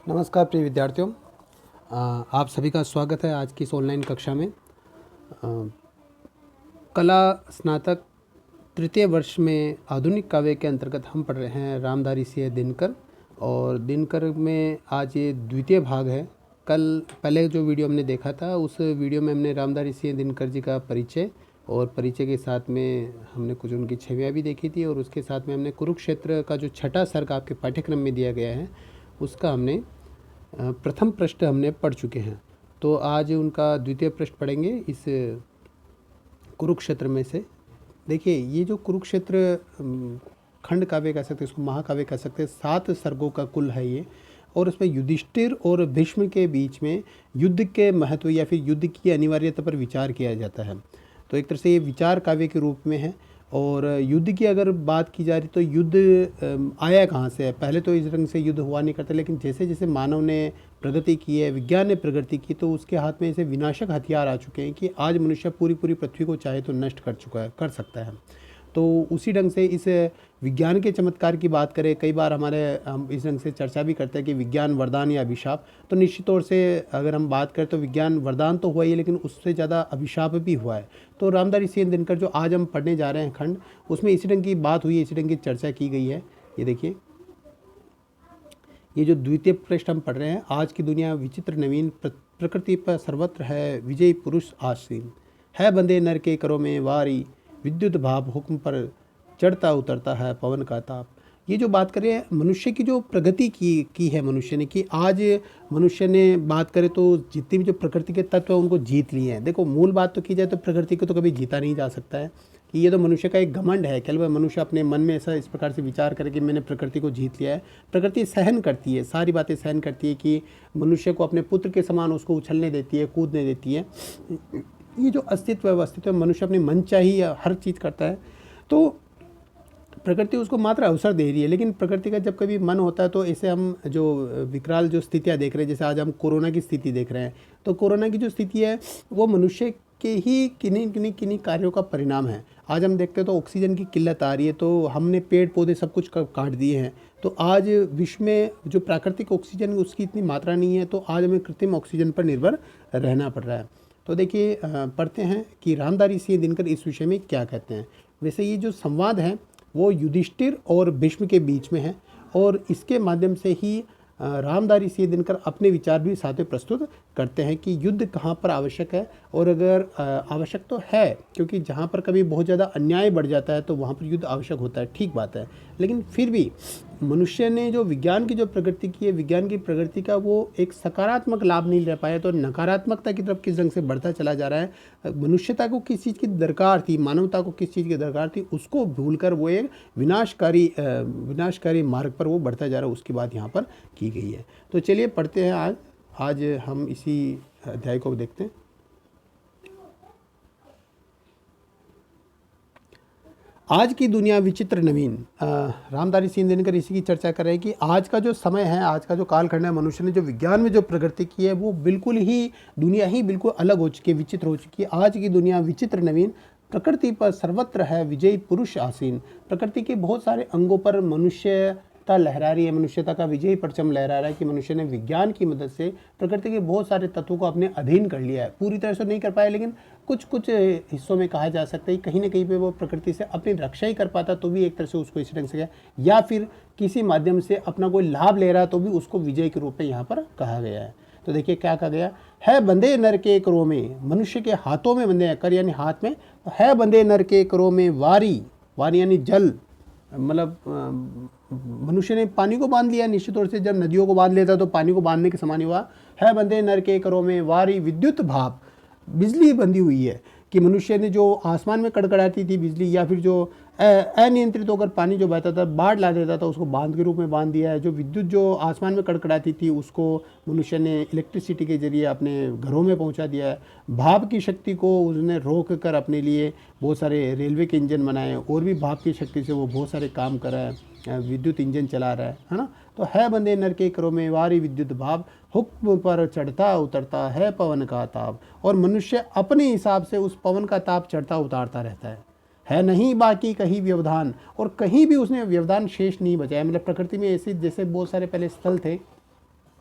नमस्कार प्रिय विद्यार्थियों, आप सभी का स्वागत है आज की इस ऑनलाइन कक्षा में। कला स्नातक तृतीय वर्ष में आधुनिक काव्य के अंतर्गत हम पढ़ रहे हैं रामधारी सिंह दिनकर, और दिनकर में आज ये द्वितीय भाग है। कल पहले जो वीडियो हमने देखा था उस वीडियो में हमने रामधारी सिंह दिनकर जी का परिचय और परिचय के साथ में हमने कुछ उनकी छवियाँ भी देखी थी, और उसके साथ में हमने कुरुक्षेत्र का जो छठा सर्ग आपके पाठ्यक्रम में दिया गया है उसका हमने प्रथम पृष्ठ हमने पढ़ चुके हैं। तो आज उनका द्वितीय पृष्ठ पढ़ेंगे इस कुरुक्षेत्र में से। देखिए, ये जो कुरुक्षेत्र खंड काव्य कह सकते हैं, इसको महाकाव्य कह सकते हैं। 7 सर्गों का कुल है ये, और इसमें युधिष्ठिर और भीष्म के बीच में युद्ध के महत्व या फिर युद्ध की अनिवार्यता पर विचार किया जाता है। तो एक तरह से ये विचार काव्य के रूप में है। और युद्ध की अगर बात की जा रही तो युद्ध आया कहाँ से है? पहले तो इस रंग से युद्ध हुआ नहीं करता, लेकिन जैसे जैसे मानव ने प्रगति की है, विज्ञान ने प्रगति की, तो उसके हाथ में ऐसे विनाशक हथियार आ चुके हैं कि आज मनुष्य पूरी पृथ्वी को चाहे तो नष्ट कर सकता है। तो उसी ढंग से इस विज्ञान के चमत्कार की बात करें, कई बार हम इस ढंग से चर्चा भी करते हैं कि विज्ञान वरदान या अभिशाप। तो निश्चित तौर से अगर हम बात करें तो विज्ञान वरदान तो हुआ ही है, लेकिन उससे ज़्यादा अभिशाप भी हुआ है। तो रामधारी सिंह दिनकर जो आज हम पढ़ने जा रहे हैं खंड, उसमें इसी ढंग की बात हुई है, इसी ढंग की चर्चा की गई है। ये देखिए, ये जो द्वितीय पृष्ठ हम पढ़ रहे हैं, आज की दुनिया विचित्र नवीन, प्रकृति पर सर्वत्र है विजयी पुरुष आसीन, है बंदे नर के करों में वारी, विद्युत भाव हुक्म पर चढ़ता उतरता है पवन का ताप। ये जो बात करें मनुष्य की जो प्रगति की है मनुष्य ने, कि आज मनुष्य ने बात करें तो जितने भी जो प्रकृति के तत्व हैं उनको जीत लिए हैं। देखो, मूल बात तो की जाए तो प्रकृति को तो कभी जीता नहीं जा सकता है, कि ये तो मनुष्य का एक घमंड है। केवल मनुष्य अपने मन में ऐसा इस प्रकार से विचार करे कि मैंने प्रकृति को जीत लिया है। प्रकृति सहन करती है, सारी बातें सहन करती है, कि मनुष्य को अपने पुत्र के समान उसको उछलने देती है, कूदने देती है। ये जो अस्तित्व मनुष्य अपनी मनचाही हर चीज़ करता है, तो प्रकृति उसको मात्र अवसर दे रही है। लेकिन प्रकृति का जब कभी मन होता है तो ऐसे हम जो विकराल जो स्थितियाँ देख रहे हैं, जैसे आज हम कोरोना की स्थिति देख रहे हैं, तो कोरोना की जो स्थिति है वो मनुष्य के ही किन्हीं कार्यों का परिणाम है। आज हम देखते हैं तो ऑक्सीजन की किल्लत आ रही है, तो हमने पेड़ पौधे सब कुछ काट दिए हैं। तो आज विश्व में जो प्राकृतिक ऑक्सीजन उसकी इतनी मात्रा नहीं है, तो आज हमें कृत्रिम ऑक्सीजन पर निर्भर रहना पड़ रहा है। तो देखिए, पढ़ते हैं कि रामधारी सिंह दिनकर इस विषय में क्या कहते हैं। वैसे ये जो संवाद है वो युधिष्ठिर और भीष्म के बीच में है, और इसके माध्यम से ही रामधारी सिंह दिनकर अपने विचार भी साथ में प्रस्तुत करते हैं कि युद्ध कहाँ पर आवश्यक है। और अगर आवश्यक तो है, क्योंकि जहाँ पर कभी बहुत ज़्यादा अन्याय बढ़ जाता है तो वहाँ पर युद्ध आवश्यक होता है, ठीक बात है। लेकिन फिर भी मनुष्य ने जो विज्ञान की जो प्रगति की है, विज्ञान की प्रगति का वो एक सकारात्मक लाभ नहीं ले पाया, तो नकारात्मकता की तरफ किस ढंग से बढ़ता चला जा रहा है। मनुष्यता को किस चीज़ की दरकार थी, मानवता को किस चीज़ की दरकार थी, उसको भूलकर वो एक विनाशकारी मार्ग पर वो बढ़ता जा रहा है, उसकी बात यहाँ पर की गई है। तो चलिए पढ़ते हैं। आज हम इसी अध्याय को देखते हैं। आज की दुनिया विचित्र नवीन, रामधारी सिंह दिनकर इसी की चर्चा कर रहे हैं कि आज का जो समय है, आज का जो कालखंड है, मनुष्य ने जो विज्ञान में जो प्रगति की है वो दुनिया ही बिल्कुल अलग हो चुकी है, विचित्र हो चुकी है। आज की दुनिया विचित्र नवीन, प्रकृति पर सर्वत्र है विजयी पुरुष आसीन। प्रकृति के बहुत सारे अंगों पर मनुष्यता लहरा रही है, मनुष्यता का विजयी परचम लहरा रहा है, कि मनुष्य ने विज्ञान की मदद से प्रकृति के बहुत सारे तत्वों को अपने अधीन कर लिया है। पूरी तरह से नहीं कर पाया, लेकिन कुछ हिस्सों में कहा जा सकता है कहीं ना कहीं पे वो प्रकृति से अपनी रक्षा ही कर पाता तो भी एक तरह से उसको इस ढंग से, या फिर किसी माध्यम से अपना कोई लाभ ले रहा तो भी उसको विजय के रूप में यहाँ पर कहा गया है। तो देखिए क्या कहा गया है, बंदे नर के करों में, मनुष्य के हाथों में बंदे हैं, कर यानी हाथ में, तो है बंदे नर के करों में वारी यानी जल, मतलब मनुष्य ने पानी को बांध लिया। निश्चित तौर से जब नदियों को बांध लेता तो पानी को बांधने के समान हुआ। है बंदे नर के करों में वारी, विद्युत भाप, बिजली बंधी हुई है, कि मनुष्य ने जो आसमान में कड़कड़ाती थी बिजली, या फिर जो अनियंत्रित होकर पानी जो बहता था बाढ़ ला देता था, उसको बांध के रूप में बांध दिया है। जो विद्युत जो आसमान में कड़कड़ाती थी उसको मनुष्य ने इलेक्ट्रिसिटी के जरिए अपने घरों में पहुंचा दिया है। भाप की शक्ति को उसने रोक कर अपने लिए बहुत सारे रेलवे के इंजन बनाए, और भी भाप की शक्ति से वो बहुत सारे काम कर रहा है, विद्युत इंजन चला रहा है ना। तो है बंदे नर के करों में वारी, विद्युत भाव हुक्म पर चढ़ता उतरता है पवन का ताप। और मनुष्य अपने हिसाब से उस पवन का ताप चढ़ता उतारता रहता है नहीं बाकी कहीं व्यवधान, और कहीं भी उसने व्यवधान शेष नहीं बचाया। मतलब प्रकृति में ऐसे जैसे बहुत सारे पहले स्थल थे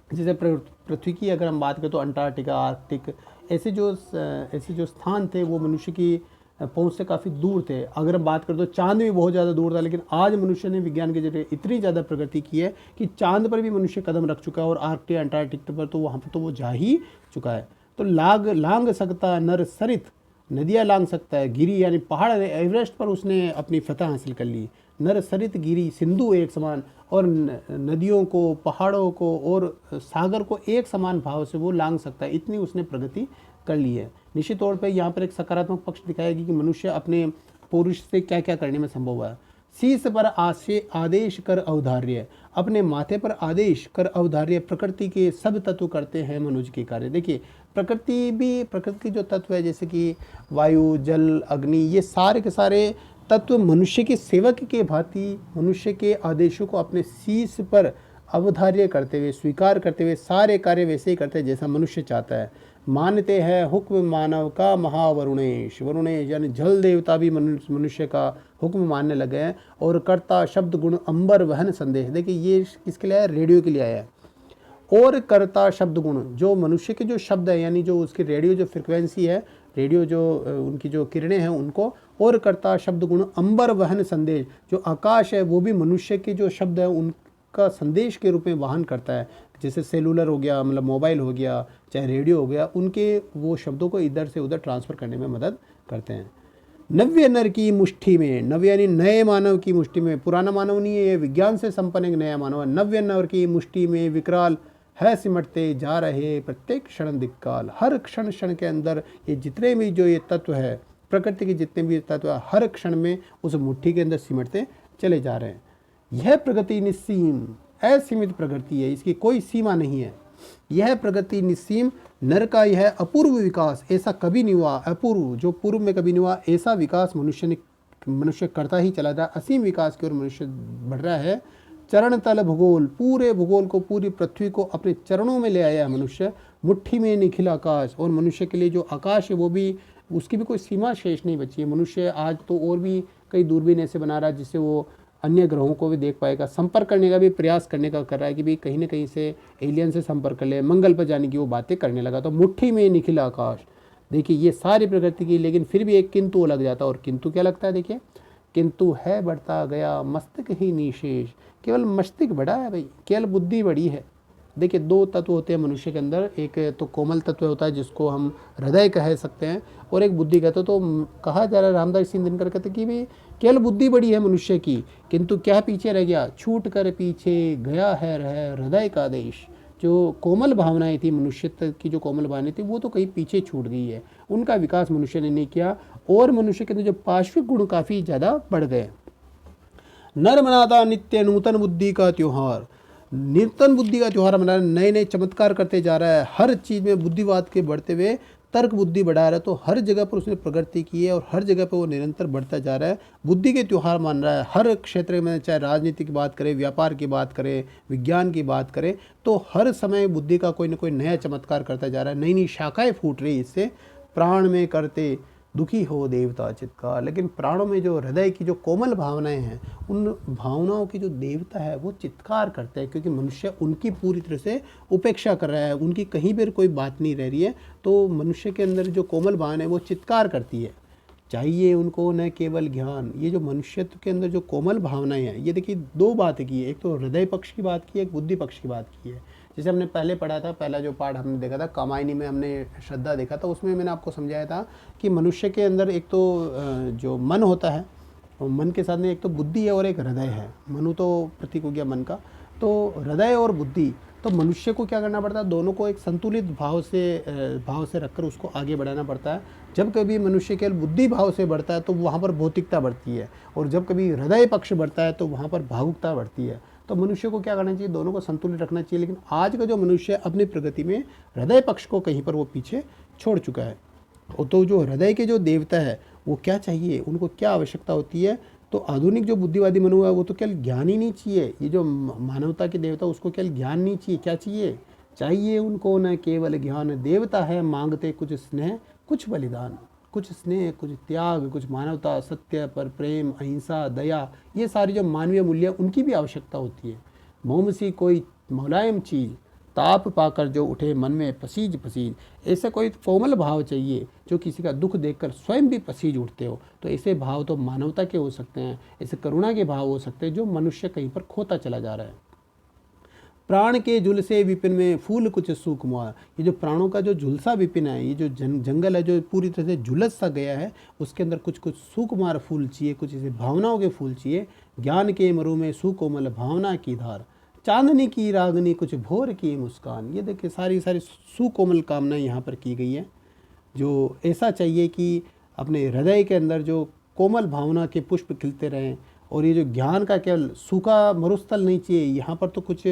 जैसे पृथ्वी की अगर हम बात करें तो अंटार्कटिका, आर्कटिक, ऐसे जो स्थान थे वो मनुष्य की पहुंच से काफ़ी दूर थे। अगर हम बात करें तो चांद भी बहुत ज़्यादा दूर था, लेकिन आज मनुष्य ने विज्ञान के जरिए इतनी ज़्यादा प्रगति की है कि चांद पर भी मनुष्य कदम रख चुका है, और आर्कटिक अंटार्कटिक पर तो वहाँ पर तो वो जा ही चुका है। तो लांग सकता नर सरित, नदियाँ लांग सकता है, गिरी यानी पहाड़, एवरेस्ट पर उसने अपनी फतह हासिल कर ली। नर सरित गिरी सिंधु एक समान, और नदियों को, पहाड़ों को और सागर को एक समान भाव से वो लांग सकता है, इतनी उसने प्रगति कर ली है। निश्चित तौर पे यहाँ पर एक सकारात्मक पक्ष दिखाएगी कि मनुष्य अपने पुरुष से क्या क्या करने में संभव है। शीश पर आदेश कर औदार्य, अपने माथे पर आदेश कर औदार्य, प्रकृति के सब तत्व करते हैं मनुष्य के कार्य। देखिए प्रकृति के जो तत्व है, जैसे कि वायु, जल, अग्नि, ये सारे के सारे तत्व मनुष्य के सेवक के भांति मनुष्य के आदेशों को अपने शीश पर अवधार्य करते हुए, स्वीकार करते हुए सारे कार्य वैसे ही करते हैं जैसा मनुष्य चाहता है। मानते हैं हुक्म मानव का महावरुणेश, वरुणेश यानी जल देवता भी मनुष्य का हुक्म मानने लगे हैं। और कर्ता शब्द गुण अंबर वहन संदेश, देखिए ये किसके लिए आया, रेडियो के लिए आया है। और कर्ता शब्द गुण, जो मनुष्य के जो शब्द है, यानी जो उसकी रेडियो जो फ्रिक्वेंसी है, रेडियो जो उनकी जो किरणें हैं उनको, और कर्ता शब्द गुण अंबर वहन संदेश, जो आकाश है वो भी मनुष्य के जो शब्द है उनका संदेश के रूप में वाहन करता है। जैसे सेलुलर हो गया, मतलब मोबाइल हो गया, चाहे रेडियो हो गया, उनके वो शब्दों को इधर से उधर ट्रांसफ़र करने में मदद करते हैं। नव्य नर की मुट्ठी में, नव्य यानी नए मानव की मुट्ठी में, पुराना मानव नहीं है, ये विज्ञान से संपन्न एक नया मानव है। नव्य नर की मुट्ठी में विकराल है सिमटते जा रहे प्रत्येक क्षण दिक्काल, हर क्षण क्षण के अंदर ये जितने भी जो ये तत्व है, प्रकृति के जितने भी तत्व है, हर क्षण में उस मुट्ठी के अंदर सिमटते चले जा रहे हैं। यह प्रगति निस्सीम, असीमित प्रगति है, इसकी कोई सीमा नहीं है। यह प्रगति निस्सीम, नर का यह अपूर्व विकास, ऐसा कभी नहीं हुआ, अपूर्व जो पूर्व में कभी नहीं हुआ, ऐसा विकास मनुष्य करता ही चला था। असीम विकास की ओर मनुष्य बढ़ रहा है। चरण तल भूगोल, पूरे भूगोल को, पूरी पृथ्वी को अपने चरणों में ले आया है मनुष्य। मुट्ठी में निखिल आकाश, और मनुष्य के लिए जो आकाश है वो भी, उसकी भी कोई सीमा शेष नहीं बची है। मनुष्य आज तो और भी कई दूरबीन ऐसे बना रहा है जिससे वो अन्य ग्रहों को भी देख पाएगा। संपर्क करने का भी प्रयास करने का कर रहा है कि भाई कहीं ना कहीं से एलियन से संपर्क कर ले, मंगल पर जाने की वो बातें करने लगा। तो मुट्ठी में निखिल आकाश, देखिए ये सारी प्रकृति की, लेकिन फिर भी एक किंतु लग जाता है। और किंतु क्या लगता है, देखिए किंतु है बढ़ता गया मस्तिष्क ही निशेष, केवल मस्तिष्क बड़ा है भाई, केवल बुद्धि बड़ी है। देखिए दो तत्व होते हैं मनुष्य के अंदर, एक तो कोमल तत्व होता है जिसको हम हृदय कह सकते हैं, और एक बुद्धि कहते। तो कहा जा रहा है, रामदास सिंह दिनकर कहते कि भाई केवल बुद्धि बड़ी है मनुष्य की, किंतु क्या पीछे रह गया, छूट कर पीछे गया है हृदय का देश। जो कोमल भावनाएं थी, मनुष्य की जो कोमल भावनाएं थी, वो तो कहीं पीछे छूट गई है, उनका विकास मनुष्य ने नहीं किया। और मनुष्य के अंदर जो पार्श्विक गुण काफ़ी ज़्यादा बढ़ गए। नर मनाता नित्य नूतन बुद्धि का त्योहार, नूतन बुद्धि का त्यौहार मना, नए नए चमत्कार करते जा रहा है। हर चीज़ में बुद्धिवाद के बढ़ते हुए तर्क बुद्धि बढ़ा रहा है। तो हर जगह पर उसने प्रगति की है, और हर जगह पर वो निरंतर बढ़ता जा रहा है, बुद्धि के त्यौहार मान रहा है। हर क्षेत्र में, चाहे राजनीति की बात करें, व्यापार की बात करें, विज्ञान की बात करें, तो हर समय बुद्धि का कोई ना कोई नया चमत्कार करता जा रहा है, नई नई शाखाएँ फूट रही इससे। प्राण में करते दुखी हो देवता चित्कार, लेकिन प्राणों में जो हृदय की जो कोमल भावनाएं हैं, उन भावनाओं की जो देवता है वो चित्कार करते हैं, क्योंकि मनुष्य उनकी पूरी तरह से उपेक्षा कर रहा है, उनकी कहीं पर कोई बात नहीं रह रही है। तो मनुष्य के अंदर जो कोमल भावना है वो चित्कार करती है, चाहिए उनको न केवल ज्ञान। ये जो मनुष्यत्व के अंदर जो कोमल भावनाएं हैं, ये देखिए दो बात की है, एक तो हृदय पक्ष की बात की है, एक बुद्धि पक्ष की बात की है। जैसे हमने पहले पढ़ा था, पहला जो पाठ हमने देखा था कामायनी में, हमने श्रद्धा देखा था, उसमें मैंने आपको समझाया था कि मनुष्य के अंदर एक तो जो मन होता है, और मन के साथ में एक तो बुद्धि है और एक हृदय है। मनु तो प्रतीक हो गया मन का, तो हृदय और बुद्धि, तो मनुष्य को क्या करना पड़ता है, दोनों को एक संतुलित भाव से रखकर उसको आगे बढ़ाना पड़ता है। जब कभी मनुष्य केवल बुद्धि भाव से बढ़ता है तो वहाँ पर भौतिकता बढ़ती है, और जब कभी हृदय पक्ष बढ़ता है तो वहाँ पर भावुकता बढ़ती है। तो मनुष्य को क्या करना चाहिए, दोनों को संतुलित रखना चाहिए। लेकिन आज का जो मनुष्य अपनी प्रगति में हृदय पक्ष को कहीं पर वो पीछे छोड़ चुका है। तो जो हृदय के जो देवता है वो क्या चाहिए, उनको क्या आवश्यकता होती है, तो आधुनिक जो बुद्धिवादी मनु है वो तो केवल ज्ञान ही नहीं चाहिए। ये जो मानवता के देवता, उसको केवल ज्ञान नहीं चाहिए, क्या चाहिए, चाहिए उनको न केवल ज्ञान। देवता है मांगते कुछ स्नेह कुछ बलिदान, कुछ स्नेह, कुछ त्याग, कुछ मानवता, सत्य पर प्रेम, अहिंसा, दया, ये सारी जो मानवीय मूल्य, उनकी भी आवश्यकता होती है। मोम सी कोई मुलायम चीज़ ताप पाकर जो उठे मन में पसीज पसीज। ऐसा कोई कोमल भाव चाहिए जो किसी का दुख देखकर स्वयं भी पसीज उठते हो। तो ऐसे भाव तो मानवता के हो सकते हैं, ऐसे करुणा के भाव हो सकते हैं जो मनुष्य कहीं पर खोता चला जा रहा है। प्राण के झुलसे विपिन में फूल कुछ सुकुमार। ये जो प्राणों का जो झुलसा विपिन है, ये जो जंगल है जो पूरी तरह से झुलस सा गया है, उसके अंदर कुछ कुछ सुकुमार फूल चाहिए, कुछ ऐसे भावनाओं के फूल चाहिए। ज्ञान के मरु में सुकोमल भावना की धार, चांदनी की रागनी कुछ भोर की मुस्कान। ये देखिए सारी सारी सुकोमल कामनाएं यहाँ पर की गई है। जो ऐसा चाहिए कि अपने हृदय के अंदर जो कोमल भावना के पुष्प खिलते रहें, और ये जो ज्ञान का केवल सूखा मरुस्थल नहीं चाहिए, यहाँ पर तो कुछ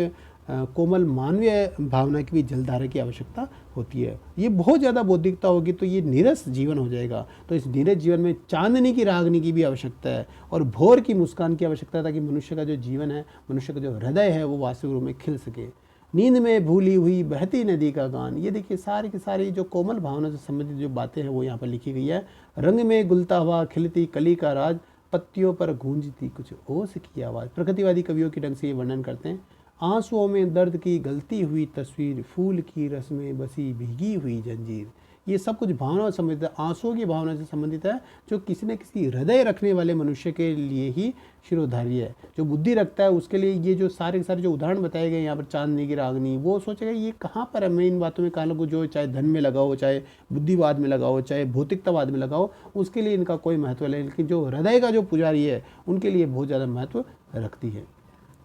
कोमल मानवीय भावना की भी जलधारा की आवश्यकता होती है। ये बहुत ज़्यादा बौद्धिकता होगी तो ये नीरस जीवन हो जाएगा। तो इस नीरस जीवन में चांदनी की रागनी की भी आवश्यकता है और भोर की मुस्कान की आवश्यकता है, ताकि मनुष्य का जो जीवन है, मनुष्य का जो हृदय है, वो वास्तविक रूप में खिल सके। नींद में भूली हुई बहती नदी का गान। ये देखिए सारी की सारी जो कोमल भावना से संबंधित जो बातें हैं वो यहाँ पर लिखी गई है। रंग में गुलता हुआ खिलती कली का राज, पत्तियों पर गूंजती कुछ ओस की आवाज़। प्रकृतिवादी कवियों के ढंग से ये वर्णन करते हैं। आंसुओं में दर्द की गलती हुई तस्वीर, फूल की रस में बसी भीगी हुई जंजीर। ये सब कुछ भावना से संबंधित है, आंसुओं की भावना से संबंधित है, जो किसी न किसी हृदय रखने वाले मनुष्य के लिए ही शिरोधार्य है। जो बुद्धि रखता है उसके लिए ये जो सारे के सारे जो उदाहरण बताए गए यहाँ पर, चांदनी की रागनी, वो सोचेगा ये कहाँ पर है। मैं इन बातों में कहाँ लगूँ, जो चाहे धन में लगाओ, चाहे बुद्धिवाद में लगाओ, चाहे भौतिकतावाद में लगाओ, उसके लिए इनका कोई महत्व नहीं। लेकिन जो हृदय का जो पुजारी है उनके लिए बहुत ज़्यादा महत्व रखती है।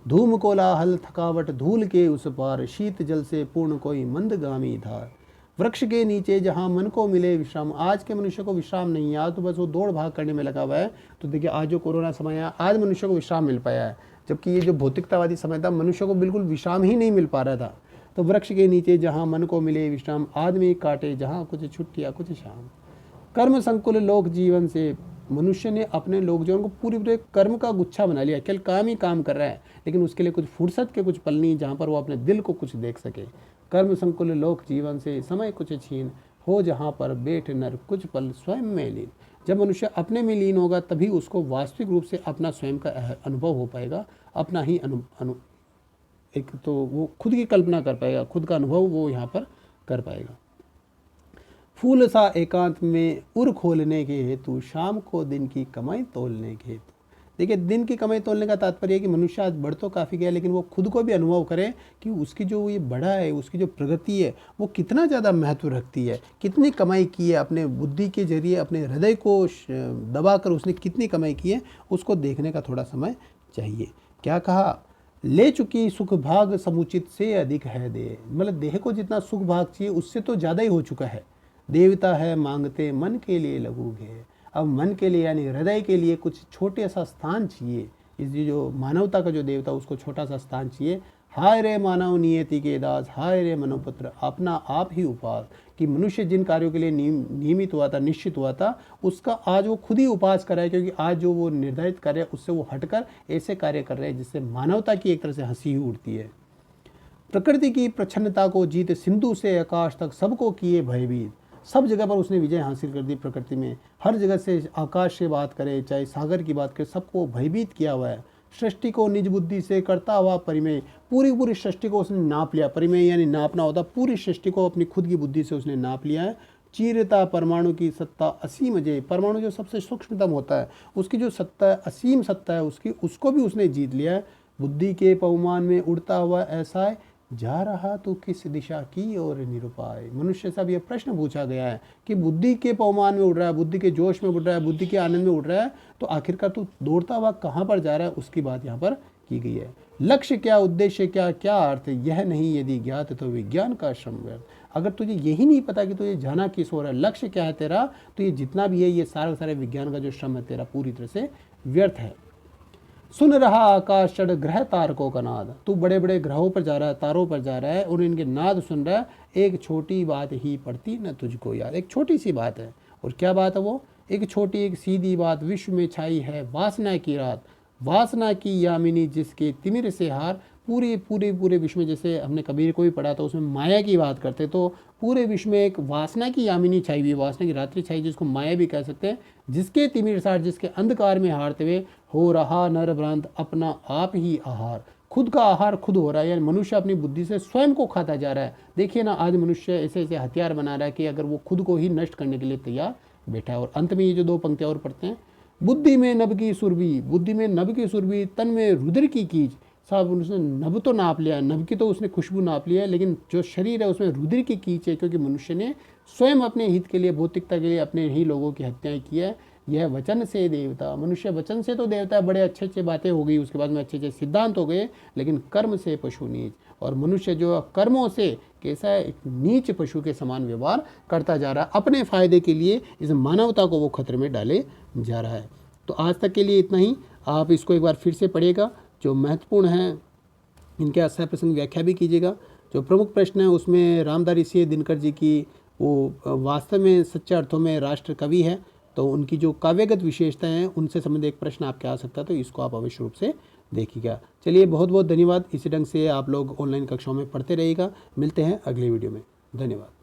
धूम कोलाहल थकावट धूल के उस पार, शीत जल से पूर्ण कोई मंदगामी धार। वृक्ष के नीचे जहाँ मन को मिले विश्राम। आज के मनुष्य को विश्राम नहीं है, आज तो बस वो दौड़ भाग करने में लगा हुआ है। तो देखिए आज जो कोरोना समय है, आज मनुष्य को विश्राम मिल पाया है, जबकि ये जो भौतिकतावादी समय था मनुष्य को बिल्कुल विश्राम ही नहीं मिल पा रहा था। तो वृक्ष के नीचे जहाँ मन को मिले विश्राम, आदमी काटे जहाँ कुछ छुट्टियाँ कुछ शाम। कर्म संकुल लोक जीवन से, मनुष्य ने अपने लोक जीवन को पूरी पूरे कर्म का गुच्छा बना लिया। केवल काम ही काम कर रहा है, लेकिन उसके लिए कुछ फुर्सत के कुछ पल नहीं जहाँ पर वो अपने दिल को कुछ देख सके। कर्म संकुल लोक जीवन से, समय कुछ छीन हो जहाँ पर बैठ नर कुछ पल स्वयं में लीन। जब मनुष्य अपने में लीन होगा तभी उसको वास्तविक रूप से अपना स्वयं का अनुभव हो पाएगा, अपना ही एक तो वो खुद की कल्पना कर पाएगा, खुद का अनुभव वो यहाँ पर कर पाएगा। फूल सा एकांत में उर खोलने के हेतु, शाम को दिन की कमाई तोलने के हेतु। देखिए दिन की कमाई तोलने का तात्पर्य है कि मनुष्य आज बढ़ तो काफ़ी गया, लेकिन वो खुद को भी अनुभव करे कि उसकी जो ये बढ़ा है, उसकी जो प्रगति है वो कितना ज़्यादा महत्व रखती है, कितनी कमाई की है अपने बुद्धि के जरिए, अपने हृदय को दबाकर उसने कितनी कमाई की है, उसको देखने का थोड़ा समय चाहिए। क्या कहा, ले चुकी सुख भाग समुचित से अधिक है दे। मतलब देह को जितना सुख भाग चाहिए उससे तो ज़्यादा ही हो चुका है। देवता है मांगते मन के लिए लघु घे। अब मन के लिए यानी हृदय के लिए कुछ छोटे सा स्थान चाहिए। इस जो मानवता का जो देवता उसको छोटा सा स्थान चाहिए। हाय रे मानव नियति के दास, हाय रे मनोपुत्र अपना आप ही उपास। कि मनुष्य जिन कार्यों के लिए नियमित हुआ था, निश्चित हुआ था, उसका आज वो खुद ही उपास कर रहा है, क्योंकि आज जो वो निर्धारित कार्य उससे वो हटकर ऐसे कार्य कर रहे हैं जिससे मानवता की एक तरह से हंसी उड़ती है। प्रकृति की प्रच्छन्नता को जीत सिंधु से आकाश तक सबको किए भयभीत। सब जगह पर उसने विजय हासिल कर दी प्रकृति में। हर जगह से आकाश से बात करे चाहे सागर की बात करे, सबको भयभीत किया हुआ है। सृष्टि को निज बुद्धि से करता हुआ परिमेय, पूरी पूरी सृष्टि को उसने नाप लिया। परिमेय यानी नापना होता, पूरी सृष्टि को अपनी खुद की बुद्धि से उसने नाप लिया है। चीरता परमाणु की सत्ता असीम अजय, परमाणु जो सबसे सूक्ष्मतम होता है उसकी जो सत्ता असीम सत्ता है उसकी, उसको भी उसने जीत लिया है। बुद्धि के पवमान में उड़ता हुआ ऐसा है, जा रहा तो किस दिशा की और निरुपाय। मनुष्य से अब यह प्रश्न पूछा गया है कि बुद्धि के पवमान में उड़ रहा है, बुद्धि के जोश में उड़ रहा है, बुद्धि के आनंद में उड़ रहा है, तो आखिरकार तू दौड़ता हुआ कहाँ पर जा रहा है, उसकी बात यहाँ पर की गई है। लक्ष्य क्या, उद्देश्य क्या, क्या अर्थ, यह नहीं यदि ज्ञात तो विज्ञान का श्रम व्यर्थ। अगर तुझे यही नहीं पता कि तुझे जाना किस ओर है, लक्ष्य क्या है तेरा, तो ये जितना भी है ये सारे विज्ञान का जो श्रम है तेरा पूरी तरह से व्यर्थ है। सुन रहा आकाश चढ़ ग्रह तारकों का नाद, तू बड़े बड़े ग्रहों पर जा रहा है, तारों पर जा रहा है और इनके नाद सुन रहा है। एक छोटी बात ही पड़ती न तुझको याद, एक छोटी सी बात है। और क्या बात है वो, एक छोटी एक सीधी बात, विश्व में छाई है वासना की रात। वासना की यामिनी जिसके तिमिर से हार, पूरे विश्व में, जैसे हमने कबीर को भी पढ़ा था उसमें माया की बात करते, तो पूरे विश्व में एक वासना की यामिनी छाई हुई, वासना की रात्रि छाई, जिसको माया भी कह सकते हैं। जिसके तिमिर सार, जिसके अंधकार में हारते हुए हो रहा नर भ्रांत अपना आप ही आहार। खुद का आहार खुद हो रहा है, यानी मनुष्य अपनी बुद्धि से स्वयं को खाता जा रहा है। देखिए ना, आज मनुष्य ऐसे ऐसे हथियार बना रहा है कि अगर वो खुद को ही नष्ट करने के लिए तैयार बैठा है। और अंत में ये जो 2 पंक्तियाँ और पढ़ते हैं, बुद्धि में नभ की सुरभि, बुद्धि में नभ की सुरभि, तन में रुधिर की कीच। साहब उसने नभ तो नाप लिया, नभ की तो उसने खुशबू नाप लिया है, लेकिन जो शरीर है उसमें रुधिर की कीच है, क्योंकि मनुष्य ने स्वयं अपने हित के लिए, भौतिकता के लिए अपने ही लोगों की हत्याएं की है। यह वचन से देवता, मनुष्य वचन से तो देवता है, बड़े अच्छे अच्छे बातें हो गई, उसके बाद में अच्छे अच्छे सिद्धांत हो गए, लेकिन कर्म से पशु नीच। और मनुष्य जो कर्मों से कैसा है, एक नीच पशु के समान व्यवहार करता जा रहा है, अपने फायदे के लिए इस मानवता को वो खतरे में डाले जा रहा है। तो आज तक के लिए इतना ही। आप इसको एक बार फिर से पढ़िएगा, जो महत्वपूर्ण है इनके आशय प्रसंग व्याख्या भी कीजिएगा। जो प्रमुख प्रश्न है उसमें रामधारी ऋषि दिनकर जी की, वो वास्तव में सच्चे अर्थों में राष्ट्र कवि है, तो उनकी जो काव्यगत विशेषताएं हैं उनसे संबंधित एक प्रश्न आपके आ सकता है, तो इसको आप अवश्य रूप से देखिएगा। चलिए, बहुत बहुत धन्यवाद। इसी ढंग से आप लोग ऑनलाइन कक्षाओं में पढ़ते रहिएगा। मिलते हैं अगले वीडियो में। धन्यवाद।